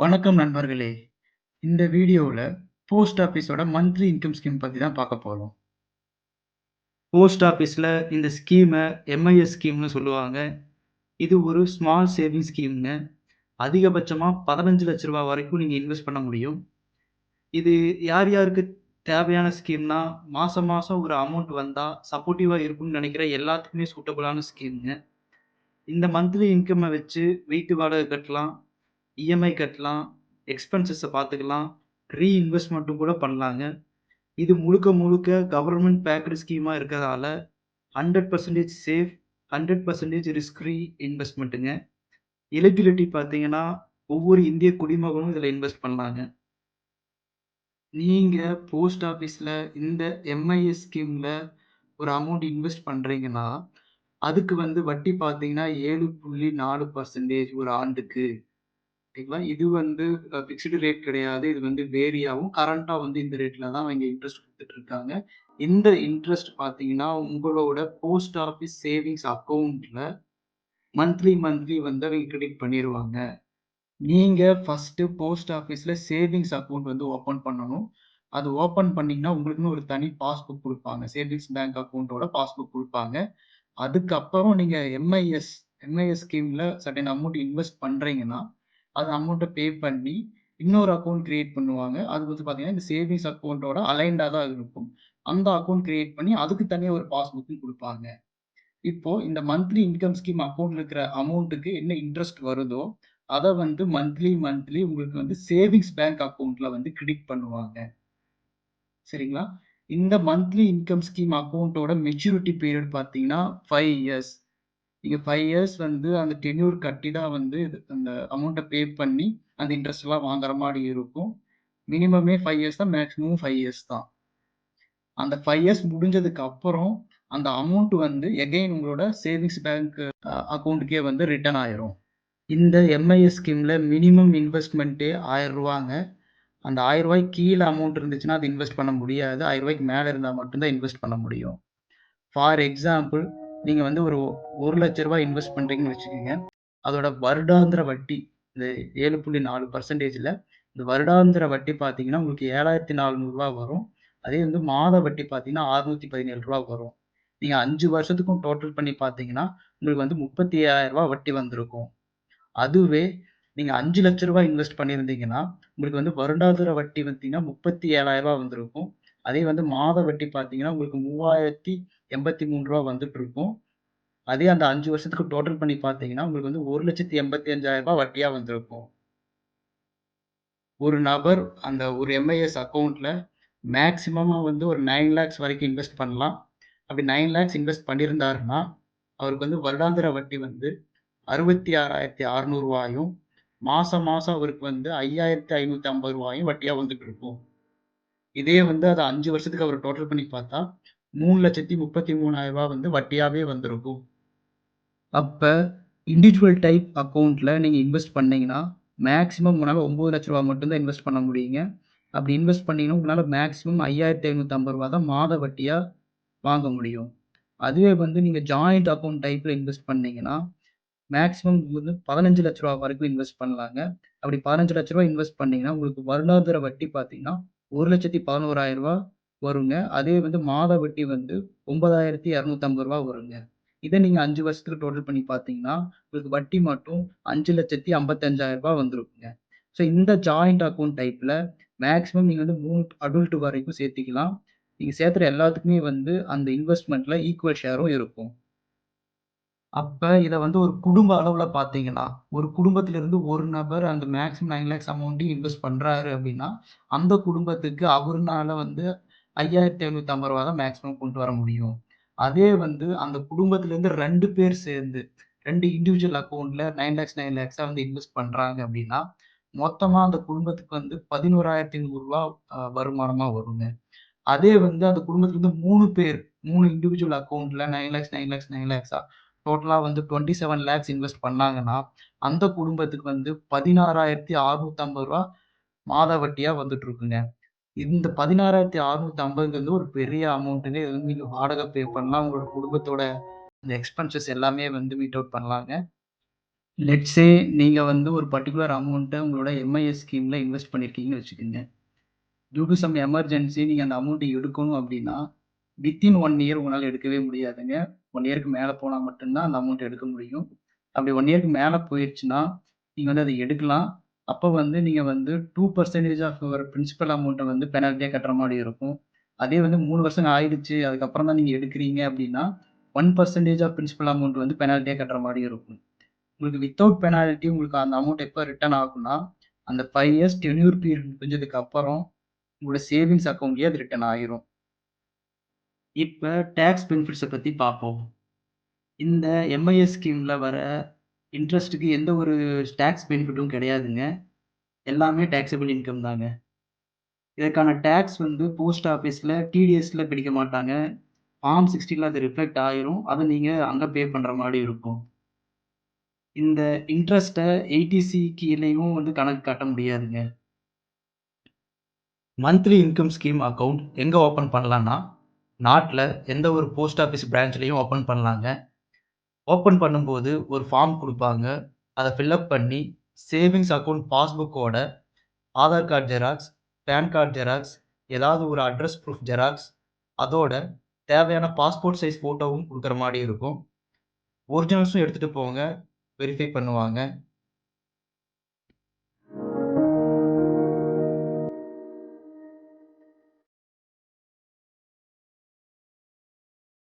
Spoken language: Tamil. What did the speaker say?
வணக்கம் நண்பர்களே! இந்த வீடியோவுல போஸ்ட் ஆஃபீஸோட மந்த்லி இன்கம் ஸ்கீம் பத்தி தான் பார்க்க போறோம். போஸ்ட் ஆஃபீஸ்ல இந்த ஸ்கீம எம்ஐஎஸ் ஸ்கீம்னு சொல்லுவாங்க. இது ஒரு ஸ்மால் சேவிங் ஸ்கீம்ங்க. அதிகபட்சமா ரூ. 15,00,000 வரைக்கும் நீங்க இன்வெஸ்ட் பண்ண முடியும். இது யார் யாருக்கு தேவையான ஸ்கீம்னா, மாசம் மாசம் ஒரு அமௌண்ட் வந்தா சப்போர்ட்டிவா இருக்கும்னு நெனைக்கிற எல்லாத்துக்குமே சூட்டபிளான ஸ்கீம்ங்க. இந்த மந்த்லி இன்கம்ம வச்சு வீட்டு வாடகை கட்டலாம், இஎம்ஐ கட்டலாம், எக்ஸ்பென்சஸ பார்த்துக்கலாம், ரீஇன்வெஸ்ட்மென்ட்டும் கூட பண்ணலாங்க. இது முழுக்க முழுக்க கவர்ன்மென்ட் பேக்டு ஸ்கீமா இருக்கறதால 100% சேஃப், 100% ரிஸ்க் ஃப்ரீ இன்வெஸ்ட்மென்ட்டுங்க. எலிஜிபிலிட்டி பார்த்தீங்கன்னா, ஒவ்வொரு இந்திய குடிமகனும் இதுல இன்வெஸ்ட் பண்ணலாங்க. நீங்க போஸ்ட் ஆஃபீஸ்ல இந்த எம்ஐஎஸ் ஸ்கீம்ல ஒரு அமௌண்ட் இன்வெஸ்ட் பண்றீங்கன்னா, அதுக்கு வட்டி பார்த்தீங்கன்னா 7.4% ஒரு ஆண்டுக்கு. ஓகேங்களா? இது ஃபிக்ஸ்டு ரேட் கிடையாது. இது வேரி ஆகும். கரண்ட்டா இந்த ரேட்ல தான் அவைங்க இன்ட்ரெஸ்ட் குடுத்துட்டு இருக்காங்க. இந்த இன்ட்ரெஸ்ட் பார்த்தீங்கன்னா, உங்களோட போஸ்ட் ஆஃபீஸ் சேவிங்ஸ் அக்கவுண்ட்ல மந்த்லி அவைங்க கிரெடிட் பண்ணிருவாங்க. நீங்க ஃபர்ஸ்ட்டு போஸ்ட் ஆஃபீஸ்ல சேவிங்ஸ் அக்கவுண்ட் ஓப்பன் பண்ணணும். அது ஓப்பன் பண்ணீங்கன்னா, உங்களுக்குன்னு ஒரு தனி பாஸ்புக் குடுப்பாங்க. சேவிங்ஸ் பேங்க் அக்கவுண்டோட பாஸ்புக் குடுப்பாங்க. அதுக்கப்புறம் நீங்க எம்ஐஎஸ் ஸ்கீம்ல சர்டைன் அமௌண்ட் இன்வெஸ்ட் பண்றீங்கன்னா, அந்த அமௌண்ட்ட பே பண்ணி, இன்னொரு அக்கவுண்ட் கிரியேட் பண்ணுவாங்க. அது பார்த்தீங்கன்னா, இந்த சேவிங்ஸ் அக்கவுண்டோட அலைன்டா தான் அது இருக்கும். அந்த அக்கவுண்ட் கிரியேட் பண்ணி, அதுக்கு தனியா ஒரு பாஸ்புக்கும் குடுப்பாங்க. இப்போ இந்த மந்த்லி இன்கம் ஸ்கீம் அக்கவுண்ட்ல இருக்கிற அமௌண்ட்டுக்கு என்ன இன்ட்ரெஸ்ட் வருதோ, அத மந்த்லி உங்களுக்கு சேவிங்ஸ் பேங்க் அக்கவுண்ட்ல கிரெடிட் பண்ணுவாங்க. சரிங்களா? இந்த மந்த்லி இன்கம் ஸ்கீம் அக்கவுண்டோட மெச்சூரிட்டி பீரியட் பார்த்தீங்கன்னா, 5 இயர்ஸ். நீங்க 5 இயர்ஸ் அந்த டென்யூர் கட்டி தான் அந்த அமௌண்ட்ட பே பண்ணி, அந்த இன்ட்ரெஸ்ட்லாம் வாங்குற மாரி இருக்கும். மினிமமே 5 இயர்ஸ் தான். மேக்ஸிமம் 5 இயர்ஸ் தான். அந்த 5 இயர்ஸ் முடிஞ்சதுக்கு அப்புறம், அந்த அமௌண்ட் எகைன் உங்களோட சேவிங்ஸ் பேங்க் அக்கவுண்ட்க்கே ரிட்டர்ன் ஆயிரும். இந்த எம்ஐஎஸ் ஸ்கீம்ல மினிமம் இன்வெஸ்ட்மென்ட்டே ரூ. 1000ங்க. அந்த ரூ. 1000 கீழ அமௌண்ட் இருந்துச்சுன்னா, அது இன்வெஸ்ட் பண்ண முடியாது. ரூ. 1000க்கு மேல இருந்தா மட்டும் தான் இன்வெஸ்ட் பண்ண முடியும். ஃபார் எக்ஸாம்பிள் நீங்க ஒரு ரூ. 1,00,000 இன்வெஸ்ட் பண்றீங்கன்னு வச்சுக்கங்க. அதோட வருடாந்திர வட்டி இந்த 7.4%ல இந்த வருடாந்திர வட்டி பார்த்தீங்கன்னா, உங்களுக்கு ரூ. 7,400 வரும். அதே மாத வட்டி பார்த்தீங்கன்னா, ரூ. 617 வரும். நீங்க 5 வருஷத்துக்கும் டோட்டல் பண்ணி பார்த்தீங்கன்னா, உங்களுக்கு ரூ. 37,000 வட்டி வந்திருக்கும். அதுவே நீங்க ரூ. 5,00,000 இன்வெஸ்ட் பண்ணியிருந்தீங்கன்னா, உங்களுக்கு வருடாந்திர வட்டி பார்த்தீங்கன்னா, ரூ. 37,000 வந்திருக்கும். அதே மாத வட்டி பார்த்தீங்கன்னா, உங்களுக்கு ரூ. 3,083 வந்துட்டுருக்கும். அதே அந்த 5 வருஷத்துக்கு டோட்டல் பண்ணி பார்த்தீங்கன்னா, உங்களுக்கு ரூ. 1,85,000 வட்டியா வந்திருக்கும். ஒரு நபர் அந்த ஒரு எம்ஐஎஸ் அக்கவுண்ட்ல மேக்ஸிமமா ஒரு 9 லேக்ஸ் வரைக்கும் இன்வெஸ்ட் பண்ணலாம். அப்படி 9 லேக்ஸ் இன்வெஸ்ட் பண்ணியிருந்தாருன்னா, அவருக்கு வருடாந்திர வட்டி ரூ. 66,600 மாசம் மாசம் அவருக்கு ரூ. 5,550 வட்டியா வந்துட்டு இருக்கும். இதே அத 5 வருஷத்துக்கு அவர் டோட்டல் பண்ணி பார்த்தா, ரூ. 3,33,000 வட்டியாவே வந்திருக்கும். அப்ப இண்டிவிஜுவல் டைப் அக்கவுண்ட்ல நீங்க இன்வெஸ்ட் பண்ணீங்கன்னா, மேக்ஸிமம் உங்களால ரூ. 9,00,000 மட்டும் தான் இன்வெஸ்ட் பண்ண முடியுங்க. அப்படி இன்வெஸ்ட் பண்ணீங்கன்னா, உங்களால மேக்ஸிமம் ரூ. 5,550 தான் மாத வட்டியா வாங்க முடியும். அதுவே நீங்க ஜாயிண்ட் அக்கவுண்ட் டைப்ல இன்வெஸ்ட் பண்ணீங்கன்னா, மேக்ஸிமம் ரூ. 15,00,000 வரைக்கும் இன்வெஸ்ட் பண்ணலாங்க. அப்படி ரூ. 15,00,000 இன்வெஸ்ட் பண்ணீங்கன்னா, உங்களுக்கு வருடாந்திர வட்டி பார்த்தீங்கன்னா, ரூ. 1,11,000 வருங்க. அதே மாத வட்டி ரூ. 9,250 வருங்க. இத நீங்க 5 வருஷத்துக்கு டோட்டல் பண்ணி பார்த்தீங்கன்னா, உங்களுக்கு வட்டி மட்டும் ரூ. 5,55,000 வந்திருக்குங்க. ஸோ இந்த ஜாயிண்ட் அக்கவுண்ட் டைப்ல மேக்ஸிமம் நீங்க 3 அடல்ட் வரைக்கும் சேர்த்துக்கலாம். நீங்க சேர்த்துற எல்லாத்துக்குமே அந்த இன்வெஸ்ட்மென்ட்ல ஈக்குவல் ஷேரும் இருக்கும். அப்ப இத ஒரு குடும்ப அளவுல பார்த்தீங்கன்னா, ஒரு குடும்பத்திலிருந்து ஒரு நபர் அந்த மேக்ஸிமம் 9 லேக்ஸ் அமௌண்ட்டையும் இன்வெஸ்ட் பண்றாரு அப்படின்னா, அந்த குடும்பத்துக்கு அவருனால ரூ. 5,550 தான் மேக்ஸிமம் கொண்டு வர முடியும். அதே அந்த குடும்பத்திலிருந்து 2 பேர் சேர்ந்து 2 இண்டிவிஜுவல் அக்கவுண்ட்ல 9 லேக்ஸ் 9 லேக்ஸா இன்வெஸ்ட் பண்றாங்க அப்படின்னா, மொத்தமா அந்த குடும்பத்துக்கு ரூ. 11,500 வருமானமா வருங்க. அதே அந்த குடும்பத்திலிருந்து 3 பேர் 3 இண்டிவிஜுவல் அக்கவுண்ட்ல 9 லேக்ஸ் 9 லேக்ஸ் 9 லேக்ஸா டோட்டலா 27 லேக்ஸ் இன்வெஸ்ட் பண்ணாங்கன்னா, அந்த குடும்பத்துக்கு ரூ. 16,650 மாத வட்டியா வந்துட்டு இருக்குங்க. இந்த 16,650ங்கிறது ஒரு பெரிய அமௌண்ட்டுங்க. இது நீங்க வாடகை பே பண்ணலாம். உங்களோட குடும்பத்தோட இந்த எக்ஸ்பென்சஸ் எல்லாமே மீட் அவுட் பண்ணலாங்க. லெட்ஸ் சே நீங்க வந்து ஒரு பர்ட்டிகுலர் அமௌண்ட்ட உங்களோட எம்ஐஎஸ் ஸ்கீம்ல இன்வெஸ்ட் பண்ணியிருக்கீங்கன்னு வச்சுக்கங்க. டியூ டூ சம் எமர்ஜென்சி நீங்க அந்த அமௌண்ட்ட எடுக்கணும் அப்டின்னா, வித்தின் 1 இயர் உங்களால எடுக்கவே முடியாதுங்க. 1 இயர்க்கு மேல போனா மட்டும் தான் அந்த அமௌண்ட் எடுக்க முடியும். அப்படி 1 இயர்க்கு மேல போயிருச்சுன்னா, நீங்க வந்து அத எடுக்கலாம். அப்ப வந்து நீங்க வந்து 2% ஆஃப் யுவர் பிரின்சிபல் அமௌண்ட்ட வந்து பெனால்டியா கட்டுற மாரி இருக்கும். அதே வந்து 3 வருஷம் ஆயிடுச்சு, அதுக்கப்புறம் தான் நீங்க எடுக்கிறீங்க அப்படின்னா, 1% ஆஃப் பிரின்சிபல் அமௌண்ட் வந்து பெனால்டியா கட்டுற மாரி இருக்கும். உங்களுக்கு வித்தவுட் பெனால்டி உங்களுக்கு அந்த அமௌண்ட் எப்ப ரிட்டர்ன் ஆகும்னா, அந்த 5 இயர்ஸ் டென்யூர் பீரியட் முடிஞ்சதுக்கு அப்புறம், உங்களோட சேவிங்ஸ் அக்கவுண்ட்லயே அது ரிட்டர்ன் ஆயிரும். இப்ப டாக்ஸ் பெனிஃபிட்ஸ பத்தி பார்ப்போம். இந்த எம்ஐஎஸ் ஸ்கீம்ல வர இன்ட்ரெஸ்ட்டுக்கு எந்த ஒரு டாக்ஸ் பெனிஃபிட்டும் கிடையாதுங்க. எல்லாமே டாக்ஸபிள் இன்கம் தாங்க. இதற்கான டாக்ஸ் வந்து போஸ்ட் ஆஃபீஸ்ல டிடிஎஸ்ல பிடிக்க மாட்டாங்க. ஃபார்ம் 60ல அது ரிஃப்ளெக்ட் ஆயிரும். அத நீங்க அங்க பே பண்ற மாரி இருக்கும். இந்த இன்ட்ரெஸ்ட்ட 80சி கீழயும் வந்து கணக்கு காட்ட முடியாதுங்க. மந்த்லி இன்கம் ஸ்கீம் அக்கவுண்ட் எங்க ஓப்பன் பண்ணலான்னா, நாட்ல எந்த ஒரு போஸ்ட் ஆஃபீஸ் பிரான்ச்லயும் ஓப்பன் பண்ணலாங்க. ஓப்பன் பண்ணும்போது ஒரு ஃபார்ம் குடுப்பாங்க. அத ஃபில் அப் பண்ணி சேவிங்ஸ் அக்கவுண்ட் பாஸ்புக்கோட Aadhaar card xerox, PAN card xerox, ஏதாவது ஒரு அட்ரஸ் ப்ரூஃப் ஜெராக்ஸ், அதோட தேவையான பாஸ்போர்ட் சைஸ் ஃபோட்டோவும் குடுக்குற மாரி இருக்கும். ஒரிஜினல்ஸும் எடுத்துட்டு போங்க. வெரிஃபை பண்ணுவாங்க.